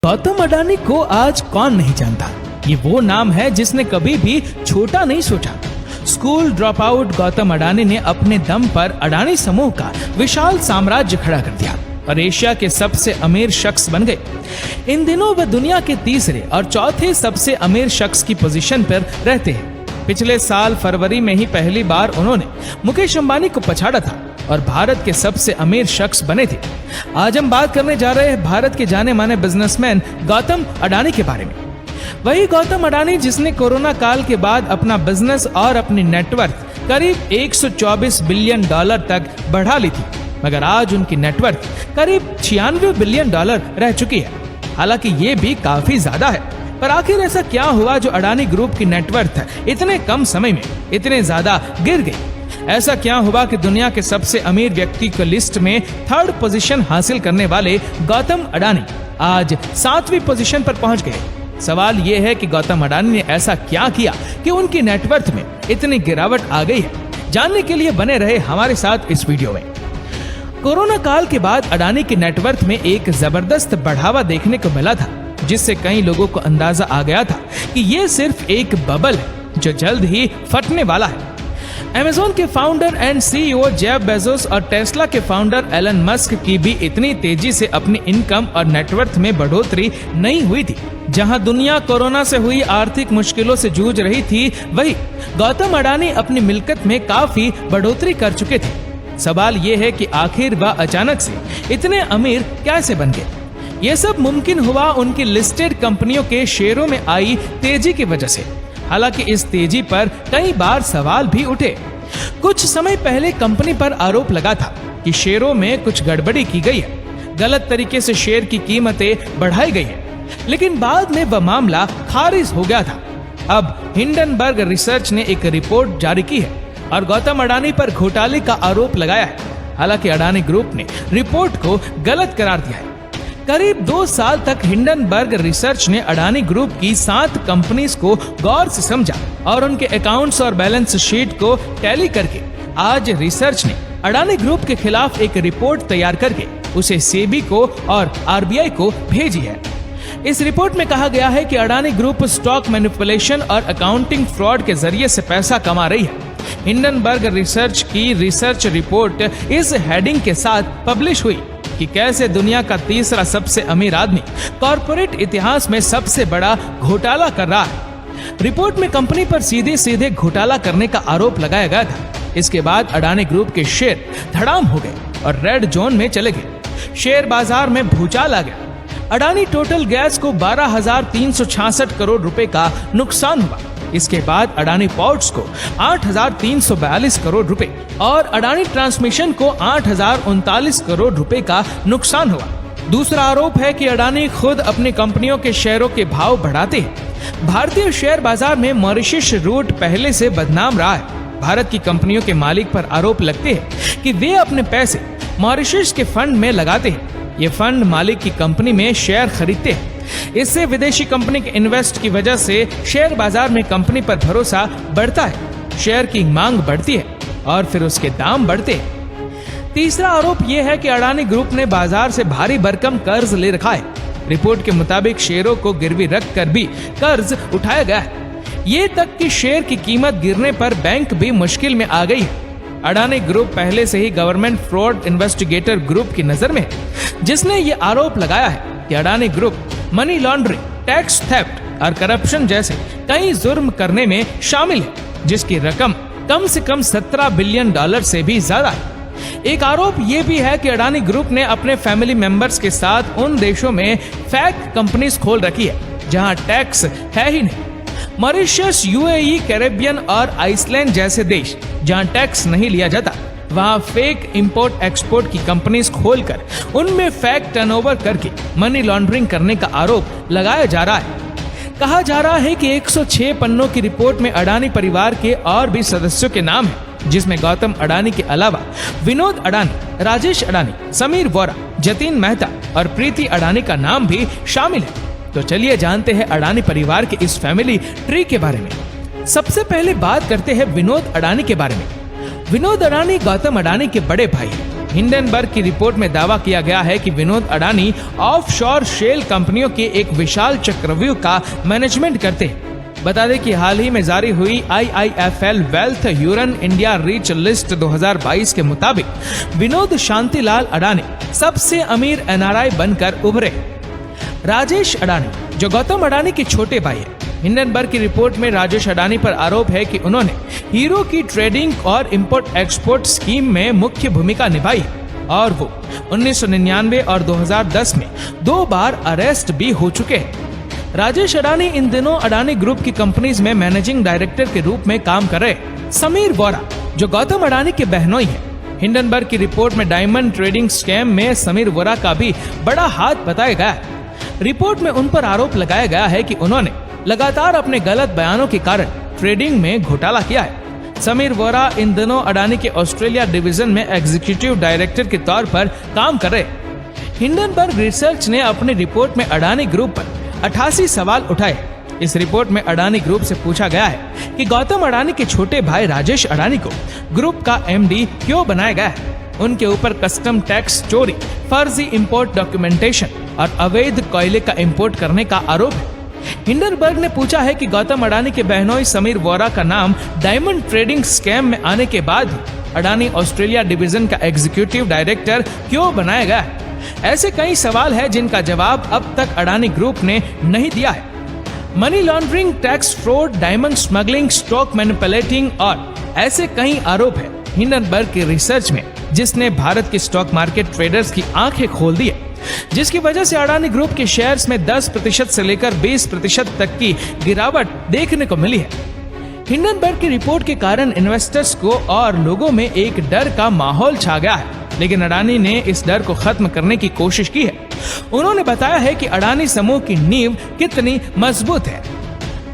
गौतम अडानी को आज कौन नहीं जानता। ये वो नाम है जिसने कभी भी छोटा नहीं सोचा। School drop out Gautam Adani ने अपने दम पर अडानी समूह का विशाल साम्राज्य खड़ा कर दिया और एशिया के सबसे अमीर शख्स बन गए। इन दिनों वह दुनिया के तीसरे और चौथे सबसे अमीर शख्स की पोजीशन पर रहते हैं। पिछले साल फरवरी में ही पहली बार उन्होंने मुकेश अंबानी को पछाड़ा था और भारत के सबसे अमीर शख्स बने थे। आज हम बात करने जा रहे हैं भारत के जाने माने बिजनेसमैन गौतम अडानी के बारे में। वही गौतम अडानी जिसने कोरोना काल के बाद अपना बिजनेस और अपनी नेटवर्थ करीब 124 बिलियन डॉलर तक बढ़ा ली थी, मगर आज उनकी नेटवर्थ करीब 96 बिलियन डॉलर रह चुकी है। हालांकि ये भी काफी ज्यादा है, पर आखिर ऐसा क्या हुआ जो अडानी ग्रुप की नेटवर्थ इतने कम समय में इतने ज्यादा गिर गई? ऐसा क्या हुआ कि दुनिया के सबसे अमीर व्यक्ति की लिस्ट में 3rd पोजीशन हासिल करने वाले गौतम अडानी आज 7वीं पोजीशन पर पहुंच गए? सवाल यह है कि गौतम अडानी ने ऐसा क्या किया कि उनकी नेटवर्थ में इतनी गिरावट आ गई है। जानने के लिए बने रहे हमारे साथ इस वीडियो में। कोरोना काल के बाद अडानी की नेटवर्थ में एक जबरदस्त बढ़ावा देखने को मिला था, जिससे कई लोगों को अंदाजा आ गया था कि ये सिर्फ एक बबल है जो जल्द ही फटने वाला है। अमेज़न के founder and CEO Jeff Bezos और टेस्ला के फाउंडर एलन मस्क की भी इतनी तेजी से अपनी इनकम और नेटवर्थ में बढ़ोतरी नहीं हुई थी। जहां दुनिया कोरोना से हुई आर्थिक मुश्किलों से जूझ रही थी, वहीं गौतम अडानी अपनी मिल्कियत में काफी बढ़ोतरी कर चुके थे। सवाल ये है कि आखिर वह अचानक से इतने अमीर कैसे बन गए? ये सब मुमकिन हुआ उनकी लिस्टेड कंपनियों के शेयरों में आई तेजी की वजह से। हालांकि इस तेजी पर कई बार सवाल भी उठे। कुछ समय पहले कंपनी पर आरोप लगा था कि शेयरों में कुछ गड़बड़ी की गई है, गलत तरीके से शेयर की कीमतें बढ़ाई गई है, लेकिन बाद में वह मामला खारिज हो गया था। अब हिंडनबर्ग रिसर्च ने एक रिपोर्ट जारी की है और गौतम अडानी पर घोटाले का आरोप लगाया है। हालांकि अडानी ग्रुप ने रिपोर्ट को गलत करार दिया है। करीब 2 साल तक हिंडनबर्ग रिसर्च ने अडानी ग्रुप की 7 कंपनीज को गौर से समझा और उनके अकाउंट्स और बैलेंस शीट को टैली करके आज रिसर्च ने अडानी ग्रुप के खिलाफ एक रिपोर्ट तैयार करके उसे सेबी को और आरबीआई को भेजी है। इस रिपोर्ट में कहा गया है कि अडानी ग्रुप स्टॉक मैनिपुलेशन और अकाउंटिंग फ्रॉड के जरिए से पैसा कमा रही है। हिंडनबर्ग रिसर्च की रिसर्च रिपोर्ट इस हेडिंग के साथ पब्लिश हुई कि कैसे दुनिया का तीसरा सबसे अमीर आदमी कॉर्पोरेट इतिहास में सबसे बड़ा घोटाला कर रहा है। रिपोर्ट में कंपनी पर सीधे सीधे घोटाला करने का आरोप लगाया गया था। इसके बाद अडानी ग्रुप के शेयर धड़ाम हो गए और रेड जोन में चले गए। शेयर बाजार में भूचाल आ गया। अडानी टोटल गैस को 12,366 करोड़ रुपए का नुकसान हुआ। इसके बाद अडानी पोर्ट्स को 8,342 करोड़ रुपए और अडानी ट्रांसमिशन को 8,039 करोड़ रुपए का नुकसान हुआ। दूसरा आरोप है कि अडानी खुद अपनी कंपनियों के शेयरों के भाव बढ़ाते हैं। भारतीय शेयर बाजार में मॉरिशस रूट पहले से बदनाम रहा है। भारत की कंपनियों के मालिक पर आरोप लगते हैं कि वे अपने पैसे मॉरिशस के फंड में लगाते हैं। ये फंड मालिक की कंपनी में शेयर खरीदते हैं। इससे विदेशी कंपनी के इन्वेस्ट की वजह से शेयर बाजार में कंपनी पर भरोसा बढ़ता है, शेयर की मांग बढ़ती है और फिर उसके दाम बढ़ते हैं। तीसरा आरोप यह है कि अडानी ग्रुप ने बाजार से भारी भरकम कर्ज ले रखा है। रिपोर्ट के मुताबिक शेयरों को गिरवी रख कर भी कर्ज उठाया गया है। ये तक कि शेयर की कीमत गिरने पर बैंक भी मुश्किल में आ गई है। अडानी ग्रुप पहले से ही गवर्नमेंट फ्रॉड इन्वेस्टिगेटर ग्रुप की नजर में है, जिसने ये आरोप लगाया है कि Adani group money laundering, tax theft और करप्शन जैसे कई जुर्म करने में शामिल है, जिसकी रकम कम से कम 17 बिलियन डॉलर से भी ज्यादा है। एक आरोप ये भी है कि अडानी ग्रुप ने अपने फैमिली मेंबर्स के साथ उन देशों में फेक कंपनीज खोल रखी है जहां टैक्स है ही नहीं। मॉरिशस, यूएई, कैरेबियन और आइसलैंड जैसे देश जहां टैक्स नहीं लिया जाता, वहां फेक इंपोर्ट एक्सपोर्ट की कंपनीज खोलकर उनमें फेक टर्नओवर करके मनी लॉन्ड्रिंग करने का आरोप लगाया जा रहा है। कहा जा रहा है कि 106 पन्नों की रिपोर्ट में अडानी परिवार के और भी सदस्यों के नाम है, जिसमें गौतम अडानी के अलावा विनोद अडानी, राजेश अडानी, समीर वोरा, जतिन मेहता और प्रीति अडानी का नाम भी शामिल है। तो चलिए जानते हैं अडानी परिवार के इस फैमिली ट्री के बारे में। सबसे पहले बात करते हैं विनोद अडानी के बारे में। विनोद अडानी गौतम अडानी के बड़े भाई हैं। हिंडनबर्ग की रिपोर्ट में दावा किया गया है कि विनोद अडानी ऑफशोर शेल कंपनियों के एक विशाल चक्रव्यूह का मैनेजमेंट करते हैं। बता दें कि हाल ही में जारी हुई IIFL wealth Hurun India rich list 2022 के मुताबिक विनोद शांतिलाल अडानी सबसे अमीर NRI बनकर उभरे। राजेश अडानी जो गौतम अडानी के छोटे भाई है, हिंडनबर्ग की रिपोर्ट में राजेश अडानी पर आरोप है कि उन्होंने हीरो की ट्रेडिंग और इंपोर्ट एक्सपोर्ट स्कीम में मुख्य भूमिका निभाई है और वो 1999 और 2010 में 2 बार अरेस्ट भी हो चुके हैं। राजेश अडानी इन दिनों अडानी ग्रुप की कंपनीज में मैनेजिंग डायरेक्टर के रूप में काम कर रहे। समीर वोरा जो गौतम अडानी के बहनोई है, हिंडनबर्ग की रिपोर्ट में डायमंड ट्रेडिंग स्कैम में समीर वोरा का भी बड़ा हाथ बताया गया है। रिपोर्ट में उन पर आरोप लगाया गया है कि उन्होंने लगातार अपने गलत बयानों के कारण ट्रेडिंग में घोटाला किया है। समीर वोरा इन दिनों अडानी के ऑस्ट्रेलिया डिवीजन में एग्जीक्यूटिव डायरेक्टर के तौर पर काम कर रहे। हिंडनबर्ग रिसर्च ने अपनी रिपोर्ट में अडानी ग्रुप पर 88 सवाल उठाए। इस रिपोर्ट में अडानी ग्रुप से पूछा गया है कि गौतम अडानी के छोटे भाई राजेश अडानी को ग्रुप का MD क्यों बनाया गया है। उनके ऊपर कस्टम टैक्स चोरी, फर्जी इंपोर्ट डॉक्यूमेंटेशन और अवैध कोयले का इंपोर्ट करने का आरोप है। हिंडनबर्ग ने पूछा है कि गौतम अडानी के बहनोई समीर वोरा का नाम डायमंड ट्रेडिंग स्कैम में आने के बाद अडानी ऑस्ट्रेलिया डिवीजन का एग्जीक्यूटिव डायरेक्टर क्यों बनाया गया है। ऐसे कई सवाल हैं जिनका जवाब अब तक अडानी ग्रुप ने नहीं दिया है। Money laundering, tax fraud, diamond smuggling, stock manipulating और ऐसे कई आरोप है हिंडनबर्ग की रिसर्च में, जिसने भारत के स्टॉक मार्केट ट्रेडर्स की आंखें खोल दी है, जिसकी वजह से अडानी ग्रुप के शेयर्स में 10% से लेकर 20% तक की गिरावट देखने को मिली है। हिंडनबर्ग की रिपोर्ट के कारण इन्वेस्टर्स को और लोगों में एक डर का माहौल छा गया है, लेकिन अडानी ने इस डर को खत्म करने की कोशिश की है। उन्होंने बताया है कि अडानी समूह की नींव कितनी मजबूत है।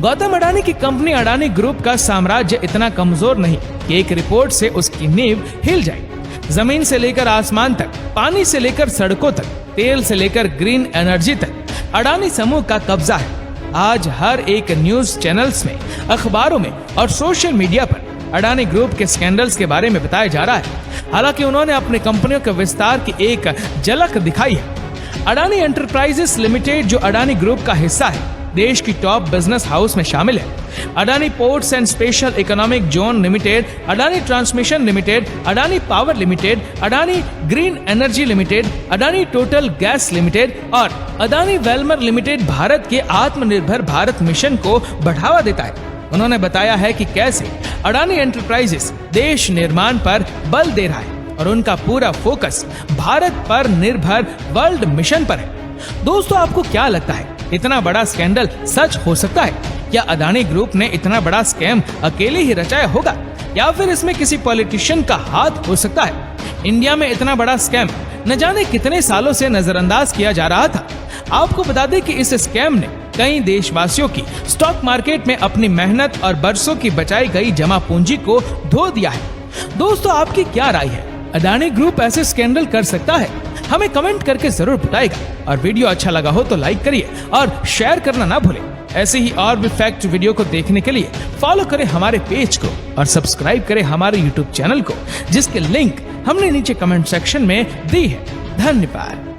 गौतम अडानी की कंपनी अडानी ग्रुप का साम्राज्य इतना कमजोर नहीं कि एक रिपोर्ट से उसकी नींव हिल जाए। जमीन से लेकर आसमान तक, पानी से लेकर सड़कों तक, तेल से लेकर ग्रीन एनर्जी तक अडानी समूह का कब्जा है। आज हर एक न्यूज चैनल्स में, अखबारों में और सोशल मीडिया पर अडानी ग्रुप के स्कैंडल्स के बारे में बताया जा रहा है। हालांकि उन्होंने अपनी कंपनियों के विस्तार की एक झलक दिखाई है। अडानी एंटरप्राइजेस लिमिटेड जो अडानी ग्रुप का हिस्सा है, देश की टॉप बिजनेस हाउस में शामिल है। Adani ports and special economic zone limited, Adani transmission limited, Adani power limited, Adani green energy limited, Adani total gas limited और अडानी वेलमर लिमिटेड भारत के आत्मनिर्भर भारत मिशन को बढ़ावा देता है। उन्होंने बताया है कि कैसे अडानी एंटरप्राइजेस देश निर्माण पर बल दे रहा है और उनका पूरा फोकस भारत पर निर्भर वर्ल्ड मिशन पर है। दोस्तों, आपको क्या लगता है, इतना बड़ा स्कैंडल सच हो सकता है? क्या अडानी ग्रुप ने इतना बड़ा स्कैम अकेले ही रचाया होगा या फिर इसमें किसी पॉलिटिशियन का हाथ हो सकता है? इंडिया में इतना बड़ा स्कैम न जाने कितने सालों से नजरअंदाज किया जा रहा था। आपको बता दें कि इस स्कैम ने कई देशवासियों की स्टॉक मार्केट में अपनी मेहनत और बरसों की बचाई गई जमा पूंजी को धो दिया है। दोस्तों, आपकी क्या राय है? अडानी ग्रुप ऐसे स्कैंडल कर सकता है? हमें कमेंट करके जरूर बताएगा। और वीडियो अच्छा लगा हो तो लाइक करिए और शेयर करना ना भूलें। ऐसे ही और भी फैक्ट वीडियो को देखने के लिए फॉलो करें हमारे पेज को और सब्सक्राइब करें हमारे यूट्यूब चैनल को, जिसके लिंक हमने नीचे कमेंट सेक्शन में दी है। धन्यवाद।